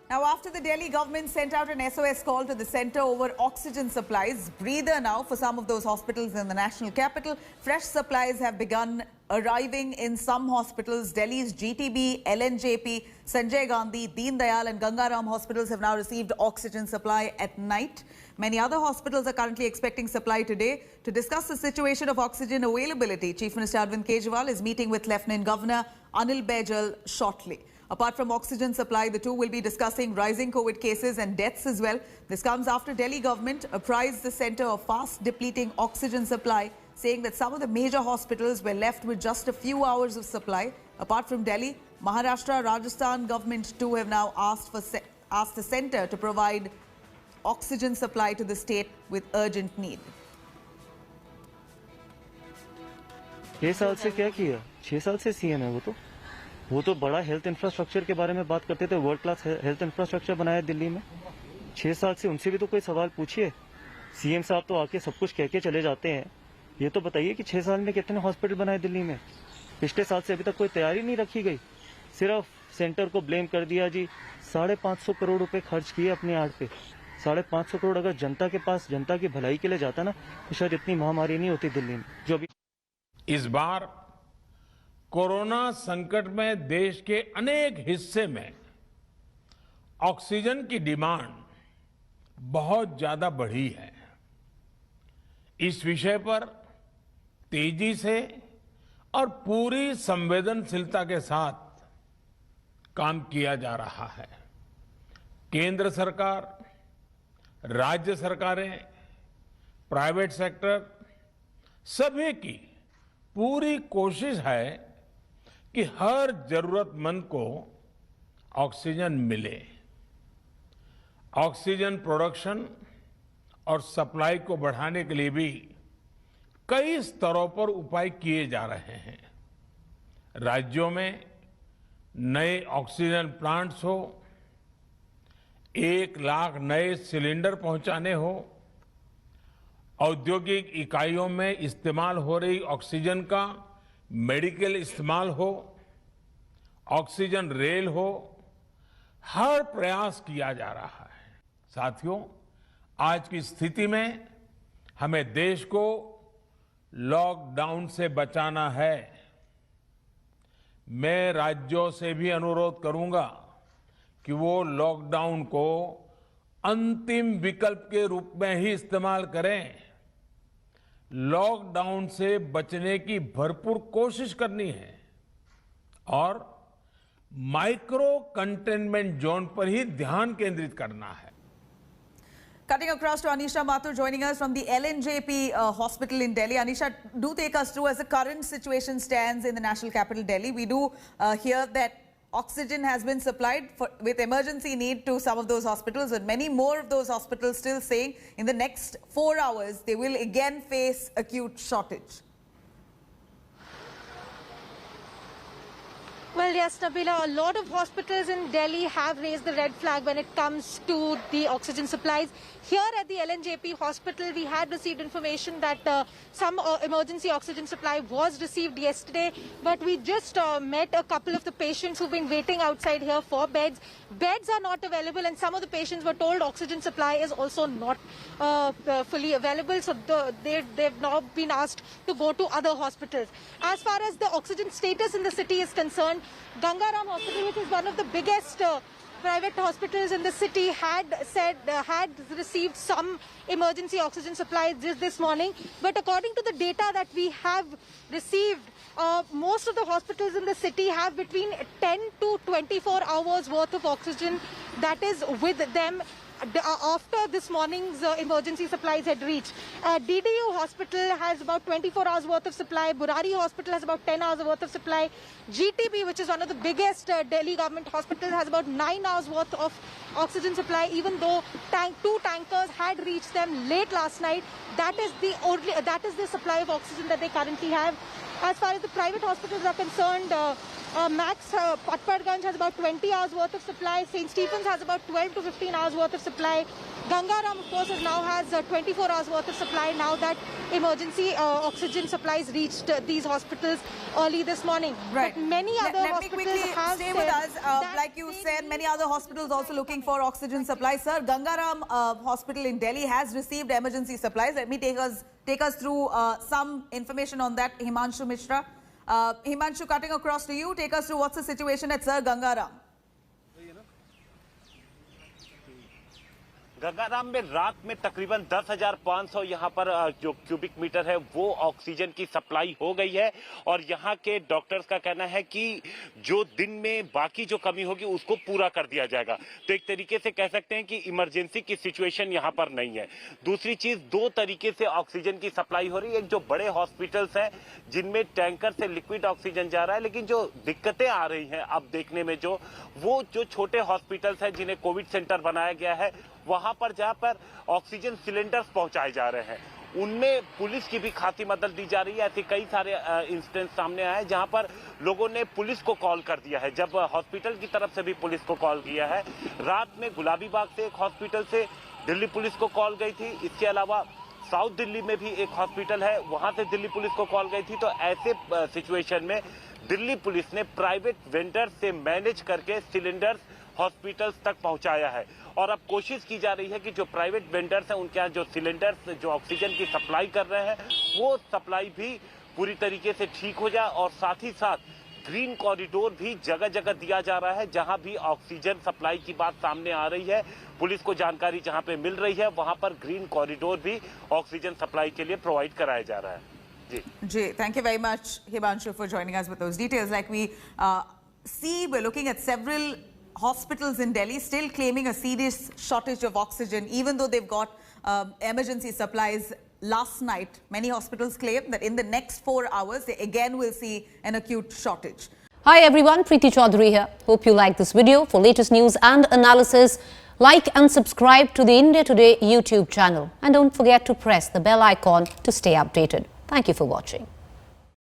Now, after the Delhi government sent out an SOS call to the centre over oxygen supplies, breather now for some of those hospitals in the national capital. Fresh supplies have begun arriving in some hospitals. Delhi's GTB, LNJP, Sanjay Gandhi, Deen Dayal and Gangaram hospitals have now received oxygen supply at night. Many other hospitals are currently expecting supply today. To discuss the situation of oxygen availability, Chief Minister Arvind Kejriwal is meeting with Lieutenant Governor Anil Baijal shortly. Apart from oxygen supply, the two will be discussing rising COVID cases and deaths as well. This comes after Delhi government apprised the centre of fast depleting oxygen supply, saying that some of the major hospitals were left with just a few hours of supply. Apart from Delhi, Maharashtra, Rajasthan government too have now asked the centre to provide oxygen supply to the state with urgent need. 6 साल से क्या किया? 6 साल से CM है वो तो बड़ा हेल्थ इंफ्रास्ट्रक्चर के बारे में बात करते थे। वर्ल्ड क्लास हेल्थ इंफ्रास्ट्रक्चर बनाया दिल्ली में। 6 साल से उनसे भी तो कोई सवाल पूछिए। सीएम साहब तो आके सब कुछ कह के चले जाते हैं। ये तो बताइए कि 6 साल में कितने हॉस्पिटल बनाए दिल्ली में। पिछले साल से अभी तक कोई तैयारी नहीं रखी गई। सिर्फ सेंटर को ब्लेम कर दिया जी। 550 करोड़ रुपए खर्च किए अपने आड़ पे। 550 करोड़ अगर जनता के पास जनता की भलाई के लिए जाता ना, तो शायद इतनी महामारी नहीं होती दिल्ली में जो अभी। इस बार कोरोना संकट में देश के अनेक हिस्से में ऑक्सीजन की डिमांड बहुत ज्यादा बढ़ी है। इस विषय पर तेजी से और पूरी संवेदनशीलता के साथ काम किया जा रहा है। केंद्र सरकार, राज्य सरकारें, प्राइवेट सेक्टर सभी की पूरी कोशिश है कि हर जरूरतमंद को ऑक्सीजन मिले। ऑक्सीजन प्रोडक्शन और सप्लाई को बढ़ाने के लिए भी कई स्तरों पर उपाय किए जा रहे हैं। राज्यों में नए ऑक्सीजन प्लांट्स हो, 1 लाख नए सिलेंडर पहुंचाने हो, औद्योगिक इकाइयों में इस्तेमाल हो रही ऑक्सीजन का मेडिकल इस्तेमाल हो, ऑक्सीजन रेल हो, हर प्रयास किया जा रहा है। साथियों, आज की स्थिति में हमें देश को लॉकडाउन से बचाना है। मैं राज्यों से भी अनुरोध करूंगा कि वो लॉकडाउन को अंतिम विकल्प के रूप में ही इस्तेमाल करें। लॉकडाउन से बचने की भरपूर कोशिश करनी है और माइक्रो कंटेनमेंट जोन पर ही ध्यान केंद्रित करना है। Cutting across to Anisha Mathur joining us from the LNJP hospital in Delhi. Anisha, do take us through as the current situation stands in the national capital Delhi. We do hear that oxygen has been supplied with emergency need to some of those hospitals, and many more of those hospitals still saying in the next 4 hours they will again face acute shortage. Well, yes, Nabila, a lot of hospitals in Delhi have raised the red flag when it comes to the oxygen supplies. Here at the LNJP hospital, we had received information that some emergency oxygen supply was received yesterday, but we just met a couple of the patients who've been waiting outside here for beds. Beds are not available, and some of the patients were told oxygen supply is also not fully available, so they've now been asked to go to other hospitals. As far as the oxygen status in the city is concerned, Gangaram Hospital, which is one of the biggest private hospitals in the city, had received some emergency oxygen supplies just this morning. But according to the data that we have received, most of the hospitals in the city have between 10 to 24 hours worth of oxygen that is with them after this morning's emergency supplies had reached. DDU Hospital has about 24 hours worth of supply. Burari Hospital has about 10 hours worth of supply. GTB, which is one of the biggest Delhi government hospitals, has about 9 hours worth of oxygen supply, even though 2 tankers had reached them late last night. That is the supply of oxygen that they currently have. As far as the private hospitals are concerned, Max Patparganj has about 20 hours worth of supply. St. Stephen's has about 12 to 15 hours worth of supply. Gangaram, of course, has 24 hours worth of supply now that emergency oxygen supplies reached these hospitals early this morning. Right. But many other Let me hospitals quickly have stay with us. that Like you they said, need many other hospitals also looking for oxygen supplies. Sir, Gangaram Hospital in Delhi has received emergency supplies. Let me take us through some information on that. Himanshu Mishra. Himanshu, cutting across to you. Take us through what's the situation at Sir Gangaram. Gangaram में रात में तकरीबन 10,500 यहाँ पर जो cubic metre है वो oxygen की सप्लाई हो गई है और यहाँ के डॉक्टर्स का कहना है कि जो दिन में बाकी जो कमी होगी उसको पूरा कर दिया जाएगा। तो एक तरीके से कह सकते हैं कि इमरजेंसी की सिचुएशन यहाँ पर नहीं है। दूसरी चीज, दो तरीके से ऑक्सीजन की सप्लाई हो रही है। एक जो बड़े हॉस्पिटल्स हैं जिनमें टैंकर से लिक्विड ऑक्सीजन जा रहा है, लेकिन जो दिक्कतें आ रही हैं अब देखने में वो छोटे हॉस्पिटल्स हैं जिन्हें कोविड सेंटर बनाया गया है, वहां पर जहां पर ऑक्सीजन सिलेंडर्स पहुंचाए जा रहे हैं उनमें पुलिस की भी खासी मदद दी जा रही है। ऐसे कई सारे इंसिडेंट सामने आए जहां पर लोगों ने पुलिस को कॉल कर दिया है, जब हॉस्पिटल की तरफ से भी पुलिस को कॉल किया है। रात में गुलाबी बाग से एक हॉस्पिटल से दिल्ली पुलिस को कॉल गई थी। इसके अलावा साउथ दिल्ली में भी एक हॉस्पिटल है, वहां से दिल्ली पुलिस को कॉल गई थी। तो ऐसे सिचुएशन में दिल्ली पुलिस ने प्राइवेट वेंडर से मैनेज करके सिलेंडर्स हॉस्पिटल्स तक पहुंचाया है और अब कोशिश की जा रही है कि जो प्राइवेट वेंडर्स हैं उनके यहाँ जो सिलेंडर्स जो ऑक्सीजन की सप्लाई कर रहे हैं वो सप्लाई भी पूरी तरीके से ठीक हो जाए और साथ ही साथ ग्रीन कॉरिडोर भी जगह जगह दिया जा रहा है। जहां भी ऑक्सीजन सप्लाई की बात सामने आ रही है, पुलिस को जानकारी जहां पे मिल रही है वहां पर ग्रीन कॉरिडोर भी ऑक्सीजन सप्लाई के लिए प्रोवाइड कराया जा रहा है। Ji, thank you very much, Himanshu, for joining us with those details. Like we see, we're looking at several hospitals in Delhi still claiming a serious shortage of oxygen, even though they've got emergency supplies. Last night, many hospitals claim that in the next 4 hours, they again will see an acute shortage. Hi everyone, Preeti Chaudhary here. Hope you like this video. For latest news and analysis, like and subscribe to the India Today YouTube channel. And don't forget to press the bell icon to stay updated. Thank you for watching.